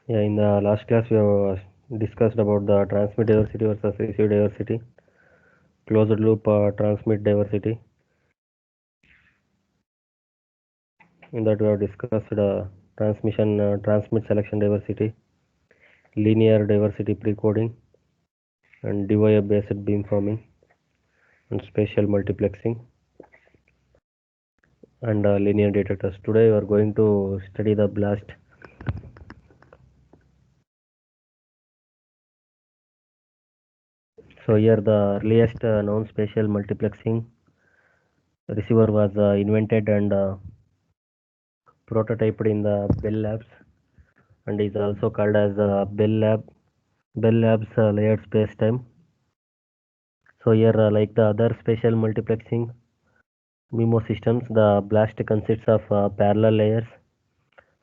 Yeah, in the last class we have discussed about the transmit diversity versus receive diversity, closed loop transmit diversity. In that we have discussed transmission transmit selection diversity, linear diversity precoding, and DOI based beamforming, and spatial multiplexing, and linear detectors. Today we are going to study the blast. So here the earliest known spatial multiplexing receiver was invented and prototyped in the Bell Labs, and is also called as Bell Labs layered spacetime. So here, like the other spatial multiplexing MIMO systems, the BLAST consists of parallel layers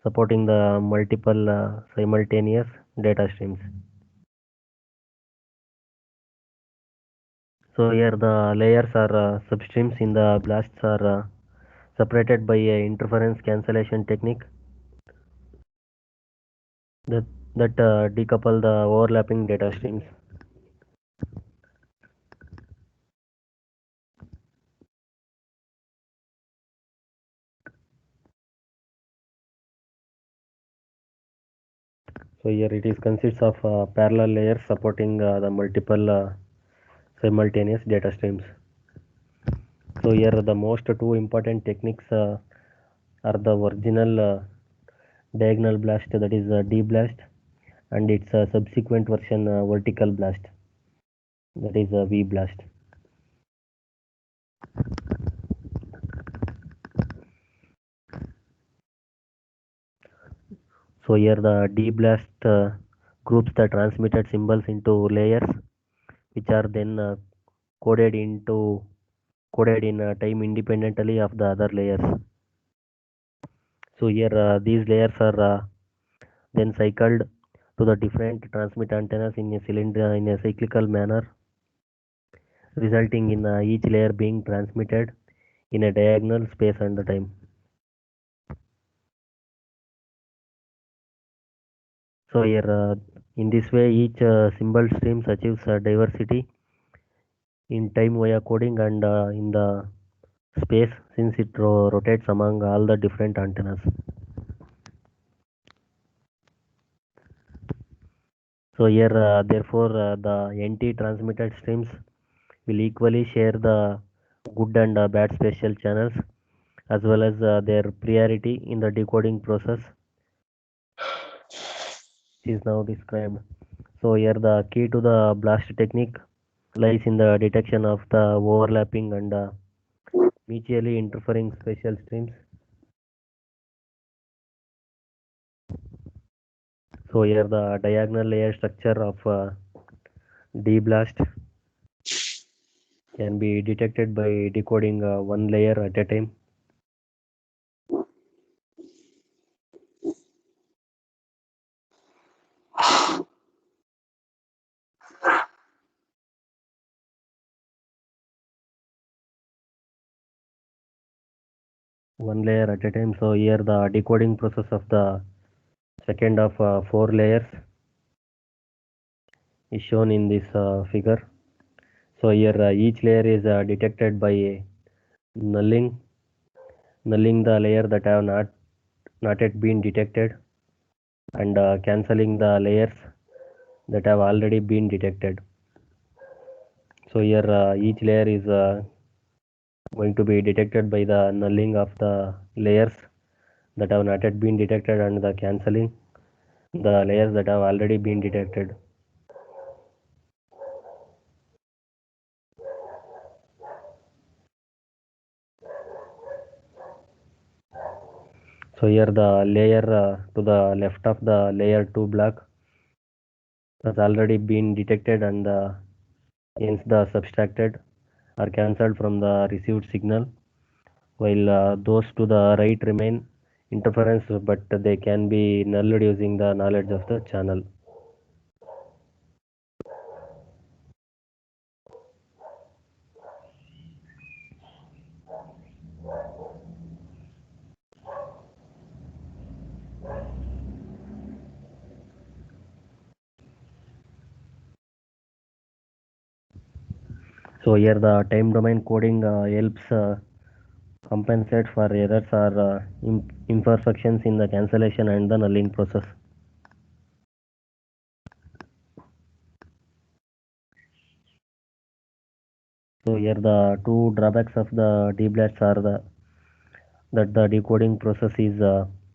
supporting the multiple simultaneous data streams. So here the layers are substreams in the blasts are separated by a interference cancellation technique that decouple the overlapping data streams. So here it is consists of parallel layers supporting the multiple simultaneous data streams. So here the most two important techniques are the original diagonal blast, that is D blast, and its subsequent version vertical blast, that is V blast. So here the D blast groups the transmitted symbols into layers, which are then coded into coded in time independently of the other layers. So here these layers are then cycled to the different transmit antennas in a cylinder in a cyclical manner, resulting in each layer being transmitted in a diagonal space and the time. So here in this way each symbol streams achieves diversity in time via coding and in the space, since it rotates among all the different antennas. So here therefore the NT transmitted streams will equally share the good and bad spatial channels, as well as their priority in the decoding process is now described. So here the key to the blast technique lies in the detection of the overlapping and mutually interfering spatial streams. So here the diagonal layer structure of D blast can be detected by decoding one layer at a time. One layer at a time. So here the decoding process of the second of four layers is shown in this figure. So here each layer is detected by nulling nulling the layer that have not yet been detected, and cancelling the layers that have already been detected. So here each layer is going to be detected by the nulling of the layers that have not yet been detected and the cancelling the layers that have already been detected. So here the layer to the left of the layer 2 block has already been detected, and hence the subtracted are cancelled from the received signal, while those to the right remain interference, but they can be nulled using the knowledge of the channel. So here the time domain coding helps compensate for errors or imperfections in the cancellation and the nulling process. So here the two drawbacks of the dblast are that the decoding process is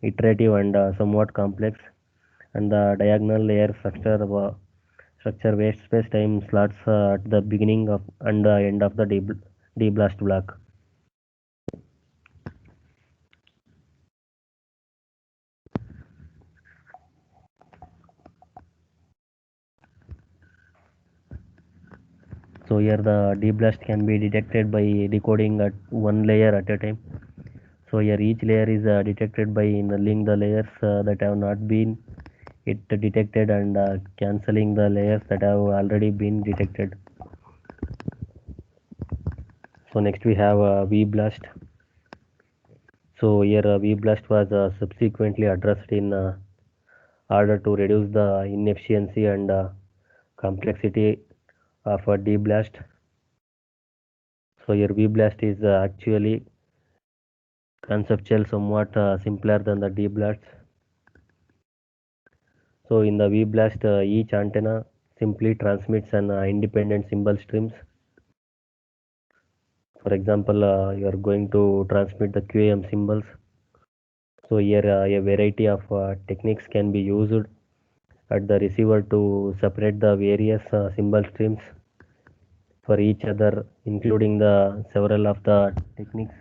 iterative and somewhat complex, and the diagonal layer structure wastes space time slots at the beginning of and the end of the dblast block. So here the dblast can be detected by decoding at one layer at a time. So here each layer is detected by nulling the layers that have not been detected and cancelling the layers that have already been detected. So next we have vblast. So here vblast was subsequently addressed in order to reduce the inefficiency and complexity of a dblast. So here vblast is actually conceptual somewhat simpler than the dblast. So in the vblast, each antenna simply transmits an independent symbol streams. For example, you are going to transmit the QAM symbols. So here a variety of techniques can be used at the receiver to separate the various symbol streams for each other, including the several of the techniques.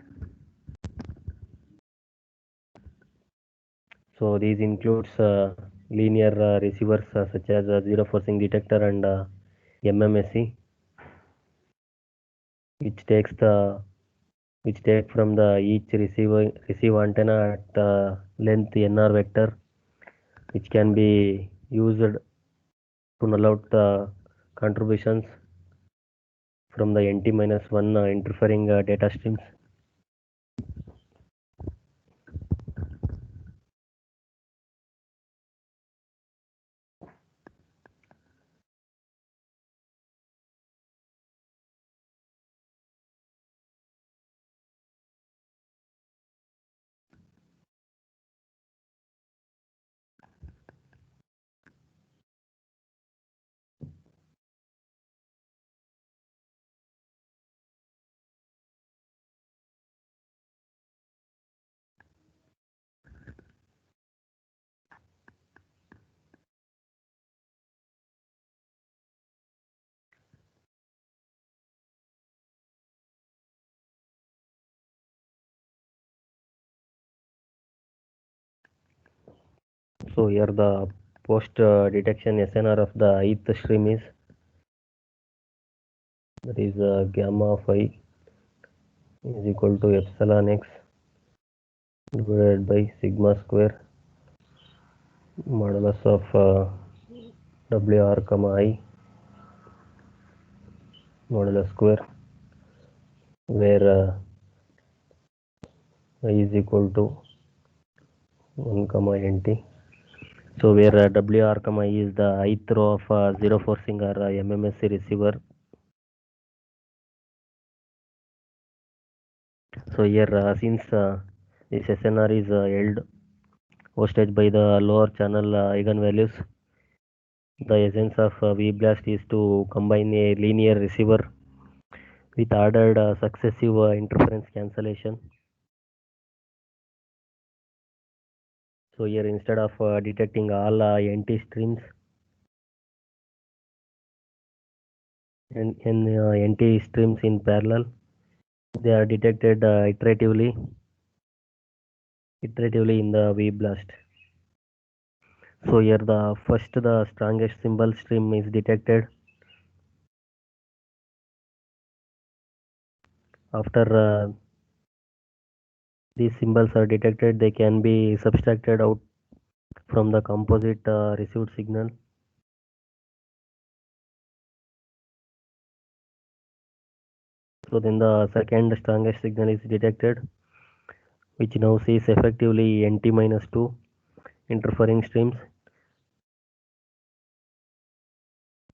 So these includes linear receivers such as zero forcing detector and MMSC, which takes the which take from the each receive antenna at length nr vector, which can be used to null out the contributions from the nt-1 interfering data streams. So here the post detection SNR of the ith stream is, that is gamma phi is equal to epsilon x divided by sigma square modulus of wr comma I modulus square, where I is equal to 1 comma nt. So where wr comma I is the ith row of zero forcing or MMSC receiver. So here since this SNR is held hostage by the lower channel eigenvalues, the essence of vblast is to combine a linear receiver with ordered successive interference cancellation. So here instead of detecting all NT streams and NT streams in parallel, they are detected iteratively in the vblast. So here the strongest symbol stream is detected. After these symbols are detected, they can be subtracted out from the composite received signal. So then the second strongest signal is detected, which now sees effectively NT-2 interfering streams.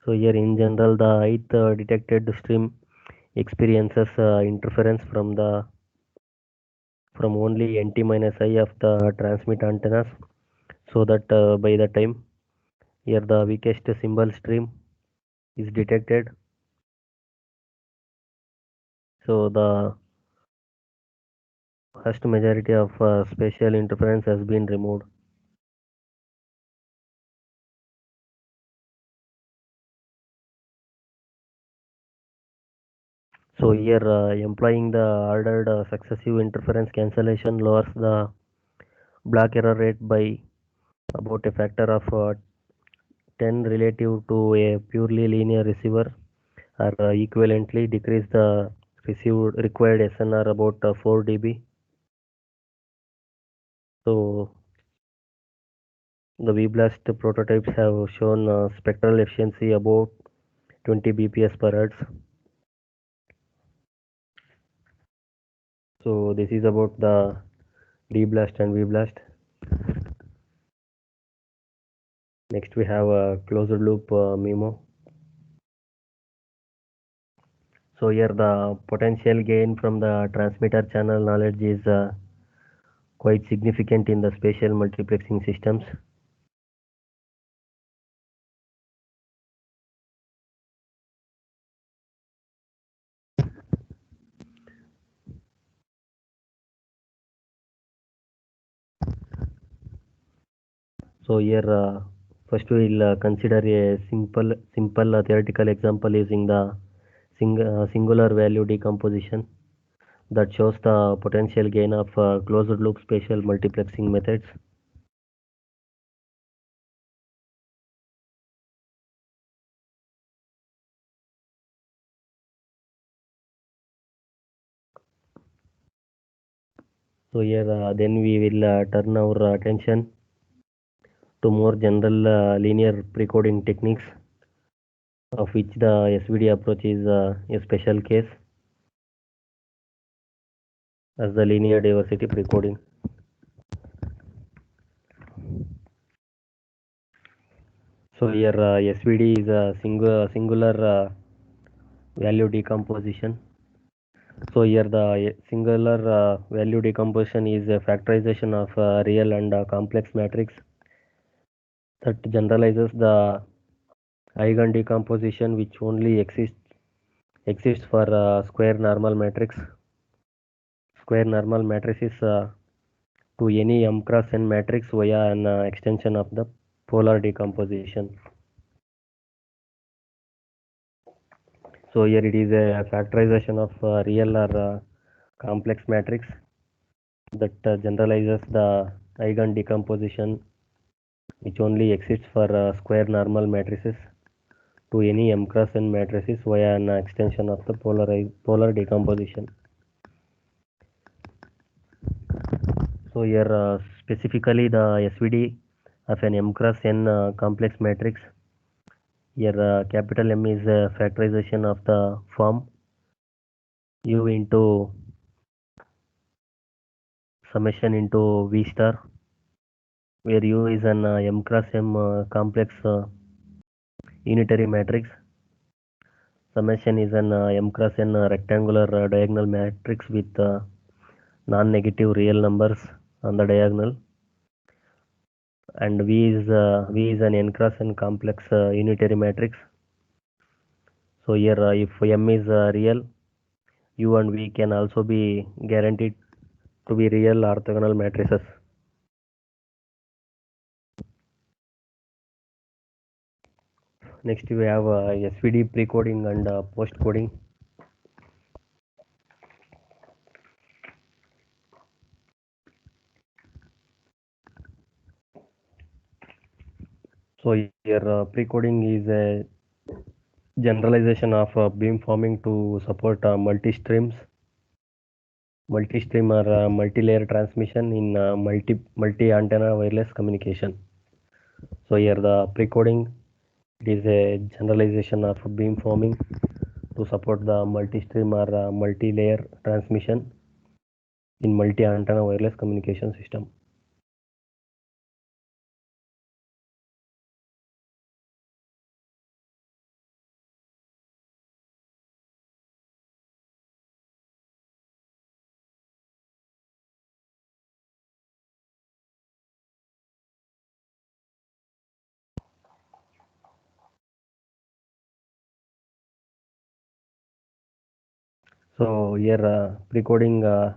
So here in general, the ith detected stream experiences interference from only nt minus I of the transmit antennas, so that by the time here the weakest symbol stream is detected, so the vast majority of spatial interference has been removed. So here employing the ordered successive interference cancellation lowers the block error rate by about a factor of 10 relative to a purely linear receiver, or equivalently decrease the received required SNR about 4 dB. So the VBlast prototypes have shown spectral efficiency about 20 bps per hertz. So this is about the DBlast and VBlast. Next we have a closed loop MIMO. So here the potential gain from the transmitter channel knowledge is quite significant in the spatial multiplexing systems. So here first we will consider a simple theoretical example using the singular value decomposition that shows the potential gain of closed loop spatial multiplexing methods. So here then we will turn our attention to more general linear precoding techniques, of which the SVD approach is a special case as the linear diversity precoding. So here SVD is a singular value decomposition. So here the singular value decomposition is a factorization of real and complex matrix that generalizes the eigen decomposition, which only exists for square normal matrix. Square normal matrices to any m cross n matrix via an extension of the polar decomposition. So here it is a factorization of real or complex matrix that generalizes the eigen decomposition, which only exists for square normal matrices to any m cross n matrices via an extension of the polar decomposition. So here specifically the SVD of an m cross n complex matrix. Here capital M is a factorization of the form U into summation into V star, where U is an m cross m complex unitary matrix. Summation is an m cross n rectangular diagonal matrix with non-negative real numbers on the diagonal, and V is an n cross n complex unitary matrix. So here if M is real, U and V can also be guaranteed to be real orthogonal matrices. Next we have SVD precoding and postcoding. So here precoding is a generalization of beamforming to support multi-stream or multi-layer transmission in multi-antenna wireless communication. So here the precoding is a generalization of beamforming to support the multi-stream or multi-layer transmission in multi-antenna wireless communication system. So here pre-coding the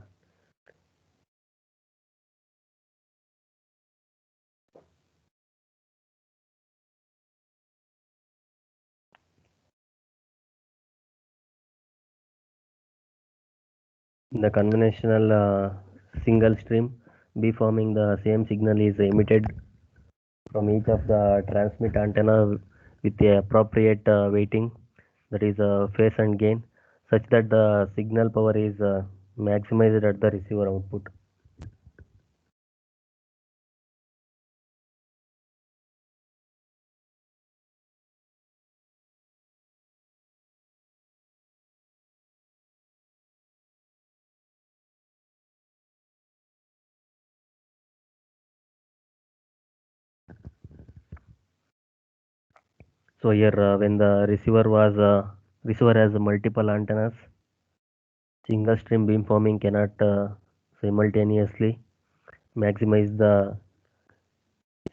conventional single stream beamforming, the same signal is emitted from each of the transmit antenna with the appropriate weighting, that is phase and gain, such that the signal power is maximized at the receiver output. So here when the receiver has multiple antennas, single stream beamforming cannot simultaneously maximize the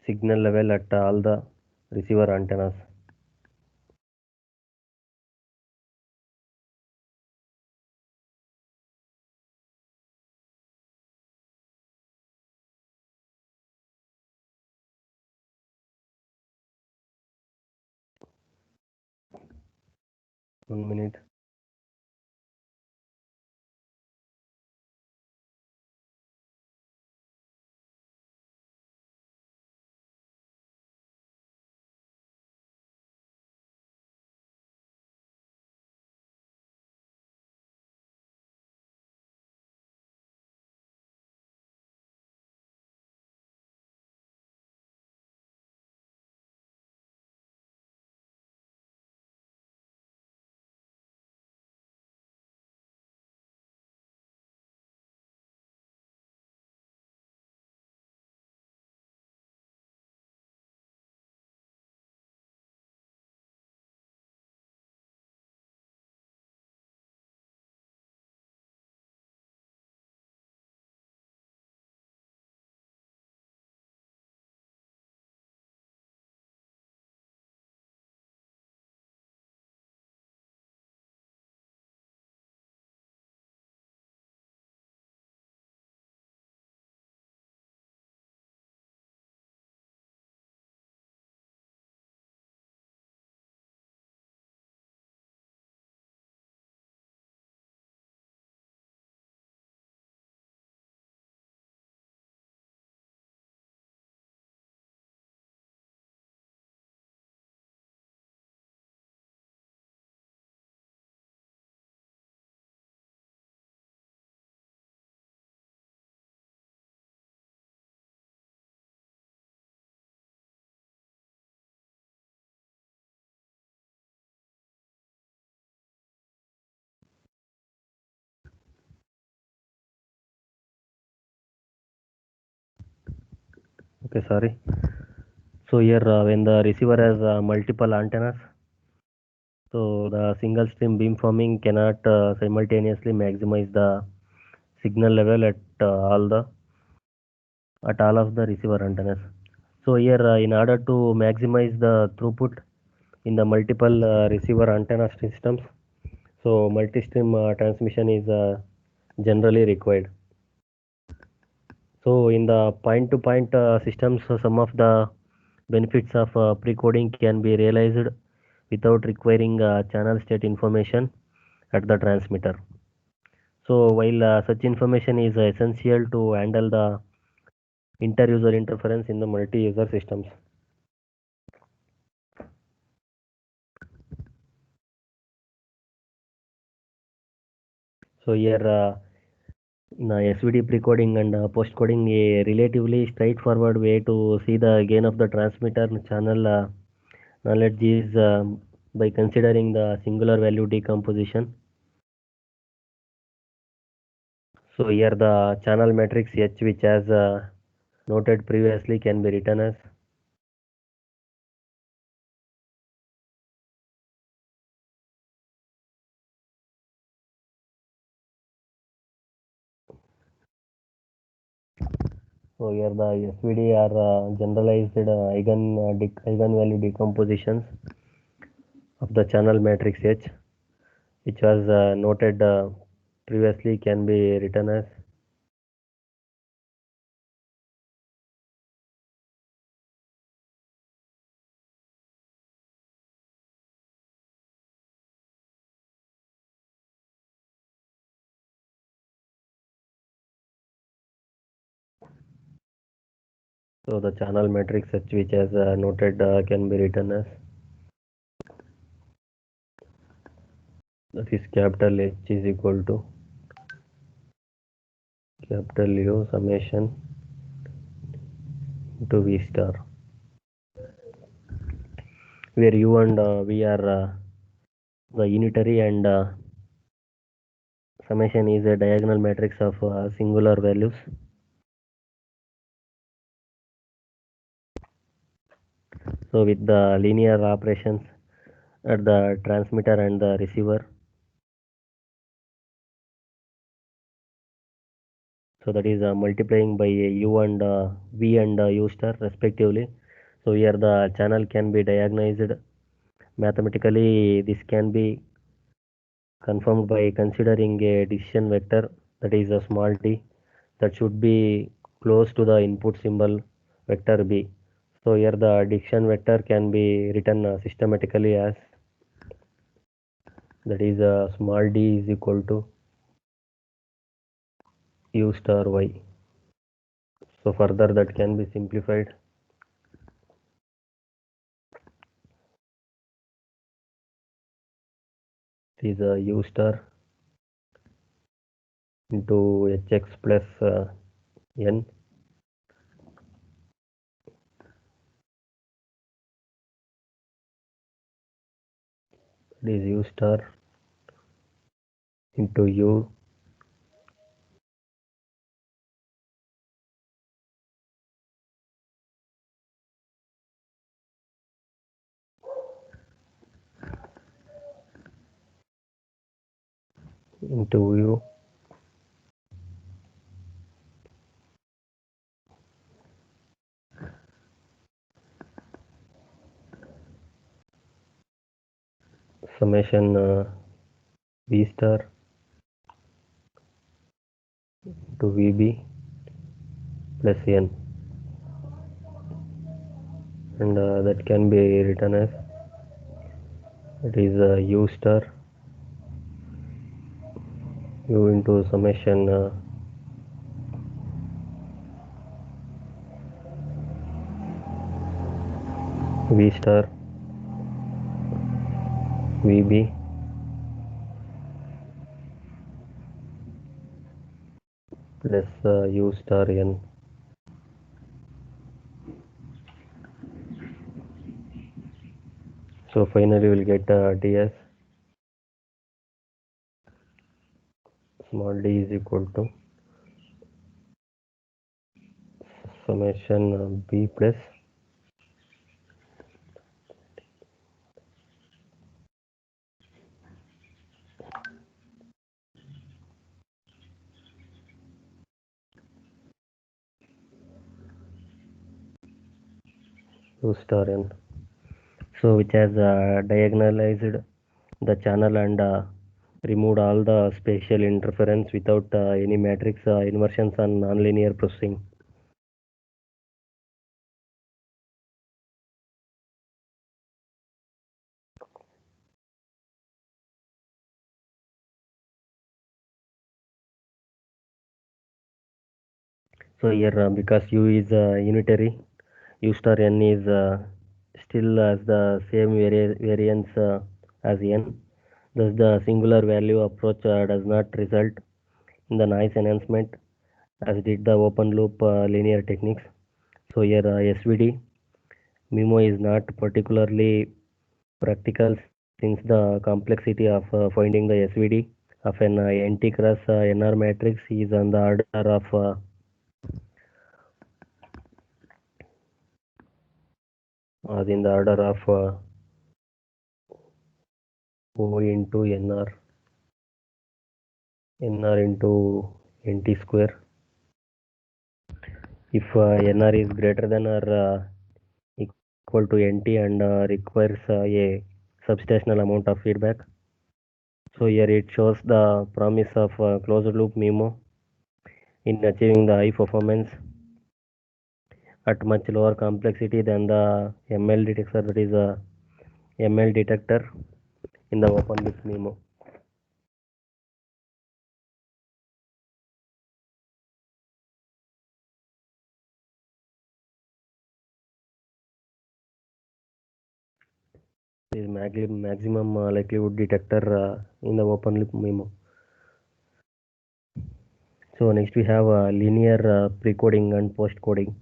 signal level at all the receiver antennas. One minute. Okay, sorry. So here when the receiver has multiple antennas, so the single stream beamforming cannot simultaneously maximize the signal level at all of the receiver antennas. So here in order to maximize the throughput in the multiple receiver antenna systems, so multi-stream transmission is generally required. So in the point-to-point systems, so some of the benefits of pre-coding can be realized without requiring channel state information at the transmitter. So while such information is essential to handle the inter-user interference in the multi-user systems. So here in SVD pre-coding and post-coding, a relatively straightforward way to see the gain of the transmitter channel knowledge is by considering the singular value decomposition. So here the channel matrix H, which as noted previously, can be written as so here the SVD are generalized eigenvalue decompositions of the channel matrix H, which was noted previously can be written as so the channel matrix such which as noted can be written as that is capital H is equal to capital U summation to V star, where U and V are the unitary and summation is a diagonal matrix of singular values. So with the linear operations at the transmitter and the receiver, so that is multiplying by U and V and U star respectively. So here the channel can be diagonalized mathematically. This can be confirmed by considering a decision vector that is a small t that should be close to the input symbol vector B. So here the decision vector can be written systematically as that is small d is equal to U star Y. So further that can be simplified. It is U star into Hx plus n it is U star into U into U summation V star to Vb plus n, and that can be written as it is U star U into summation V star Vb plus U star n. So finally we'll get ds small d is equal to summation b plus U star n. So which has diagonalized the channel and removed all the spatial interference without any matrix inversions and nonlinear processing. So here because U is unitary, U star n is still as the same variance as n. Thus the singular value approach does not result in the noise enhancement as did the open loop linear techniques. So here SVD MIMO is not particularly practical since the complexity of finding the SVD of an NT cross NR matrix is on the order of in the order of O into NR into NT square. If NR is greater than or equal to NT and requires a substantial amount of feedback, So here it shows the promise of closed loop MIMO in achieving the high performance at much lower complexity than the ML detector, that is a ML detector in the open loop MIMO. Is maximum likelihood detector in the open loop MIMO. So next we have linear pre-coding and post-coding.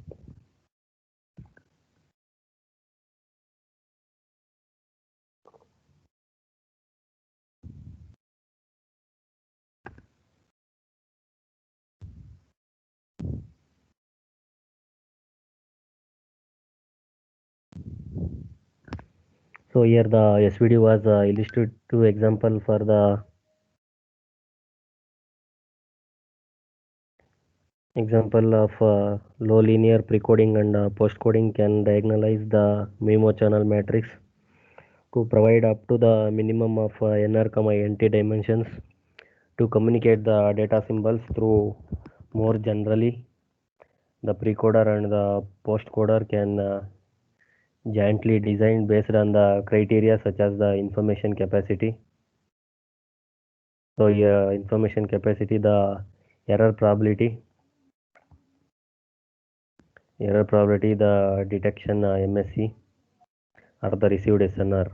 So here the SVD was illustrative example for the example of low linear precoding and postcoding can diagonalize the MIMO channel matrix to provide up to the minimum of NR, NT dimensions to communicate the data symbols through. More generally, the precoder and the postcoder can jointly designed based on the criteria such as the information capacity. So information capacity, the error probability, the detection MSE, or the received SNR.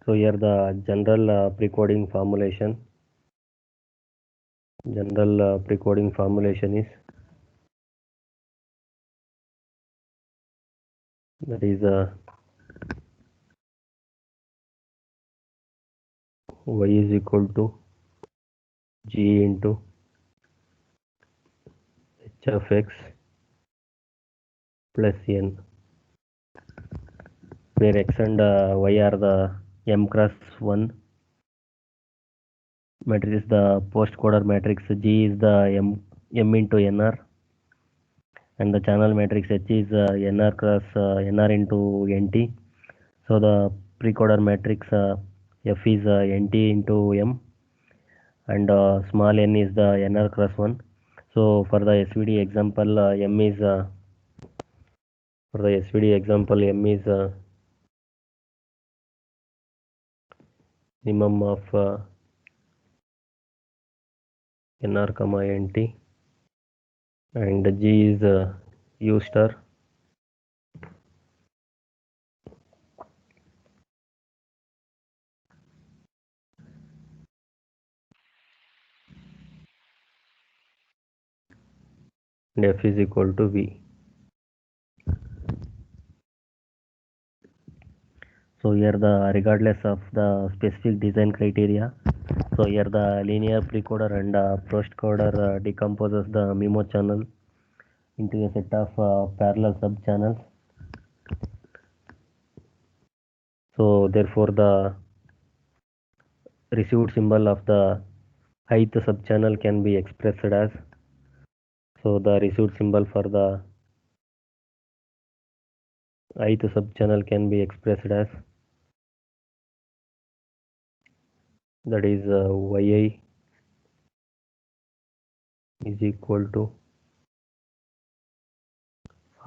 So here the general precoding formulation. General precoding formulation is, that is y is equal to g into h of x plus n, where x and y are the m cross 1 matrix, the postcoder matrix G is the m into nr, and the channel matrix H is nr cross nr into nt. So the precoder matrix F is nt into m, and small n is the nr cross 1. So for the SVD example, m is minimum of nr comma nt, and G is u star. And F is equal to V. So here regardless of the specific design criteria, so here the linear precoder and postcoder decomposes the MIMO channel into a set of parallel sub channels. So therefore the received symbol of the ith subchannel can be expressed as, so the received symbol for the ith subchannel can be expressed as, that is yi is equal to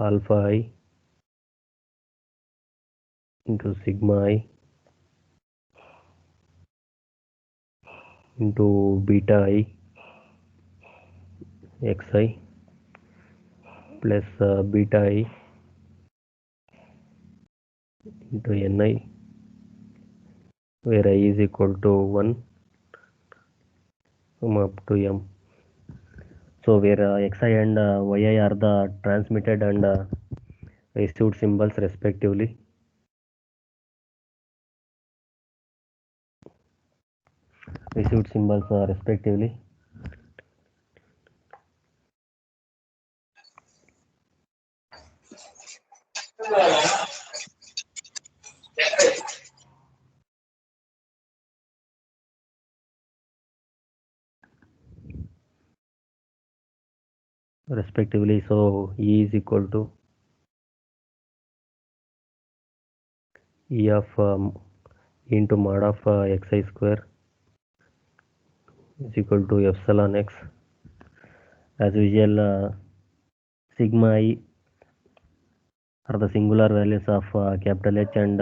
alpha I into sigma I into beta I xi plus beta I into ni, where I is equal to 1 up to m. So where xi and yi are the transmitted and received symbols respectively. Respectively. respectively. So E is equal to E of into mod of xi square is equal to epsilon x. As usual, sigma I are the singular values of capital H, and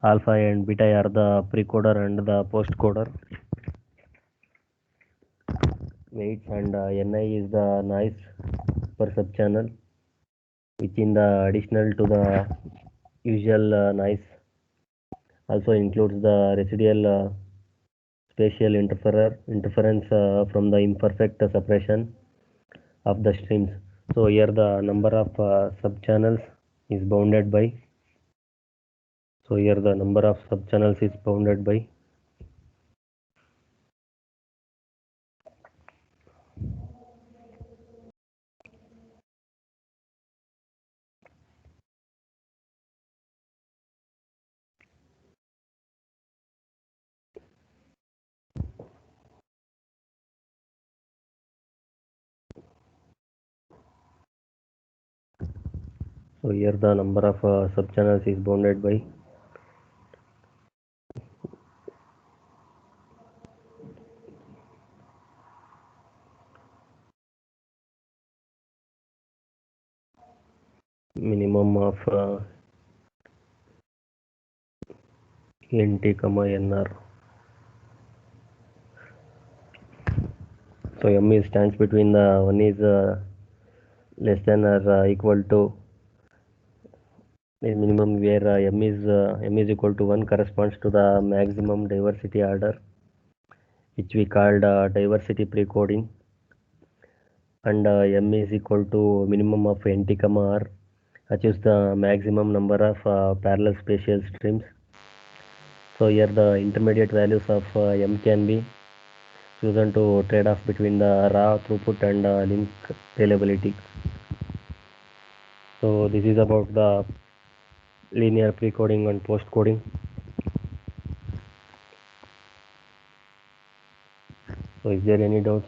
alpha and beta are the precoder and the postcoder weights, and Ni is the noise per subchannel, which in the additional to the usual noise also includes the residual spatial interference from the imperfect separation of the streams. So here the number of subchannels is bounded by. So here the number of subchannels is bounded by. So here the number of subchannels is bounded by minimum of nt comma nr. So m is stands between the one is less than or equal to minimum, where m is equal to 1 corresponds to the maximum diversity order, which we called diversity precoding, and m is equal to minimum of nt comma r achieves the maximum number of parallel spatial streams. So here the intermediate values of m can be chosen to trade off between the raw throughput and link reliability. So this is about the linear precoding and postcoding. So is there any doubts?